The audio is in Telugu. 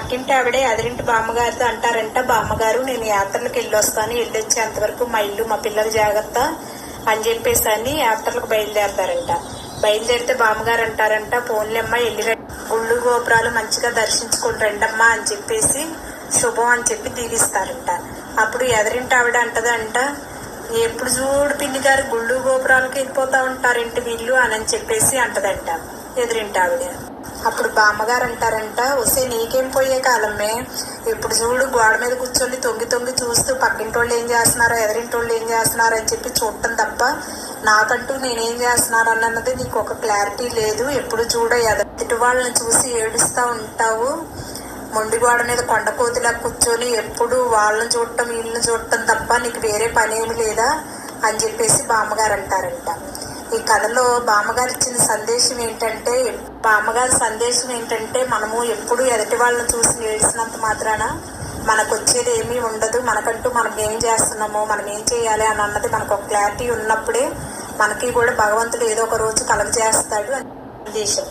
పక్కింటి ఆవిడే ఎదురింటి బామ్మగారితో అంటారంట, బామ్మగారు నేను యాత్రలకు వెళ్ళొస్తాను, వెళ్ళొచ్చేంతవరకు మా ఇల్లు మా పిల్లల జాగ్రత్త అని చెప్పేసి అని యాత్రలకు బయలుదేరతారంట. బయలుదేరితే బామ్మగారు అంటారంట, పోన్లేమ్మా వెళ్ళి గుళ్ళు గోపురాలు మంచిగా దర్శించుకుని రండమ్మా అని చెప్పేసి శుభం అని చెప్పి దీవిస్తారంట. అప్పుడు ఎదరింటి ఆవిడ అంటదంట, ఎప్పుడు చూడు పిన్ని గారు గుళ్ళు గోపురాలకి వెళ్ళిపోతా ఉంటారేంటి వీళ్ళు అని చెప్పేసి అంటదంట ఎదురింటి ఆవిడ. అప్పుడు బామ్మగారు అంటారంట, వస్తే నీకేం పోయే కాలమే, ఇప్పుడు చూడు గోడ మీద కూర్చొని తొంగి తొంగి చూస్తూ పక్కింటి వాళ్ళు ఏం చేస్తున్నారో ఎదరింటి వాళ్ళు ఏం చేస్తున్నారో అని చెప్పి చూడటం తప్ప నాకంటూ నేనేం చేస్తున్నాను అన్నది నీకు ఒక క్లారిటీ లేదు. ఎప్పుడు చూడ ఎదుటి వాళ్ళని చూసి ఏడుస్తూ ఉంటావు, మొండి గోడ మీద కొండకోతిలా కూర్చొని ఎప్పుడు వాళ్ళని చూడటం వీళ్ళని చూడటం తప్ప నీకు వేరే పనేమి లేదా అని చెప్పేసి బామ్మగారు అంటారంట. ఈ కథలో బామ్మగారు ఇచ్చిన సందేశం ఏంటంటే మనము ఎప్పుడు ఎదుటి వాళ్ళని చూసి ఏడిసినంత మాత్రాన మనకు వచ్చేది ఏమీ ఉండదు. మనకంటూ మనం ఏం చేస్తున్నామో మనం ఏం చేయాలి అని అన్నది మనకు ఒక క్లారిటీ ఉన్నప్పుడే మనకి కూడా భగవంతుడు ఏదో ఒక రోజు కలుగజేస్తాడు అని సందేశం.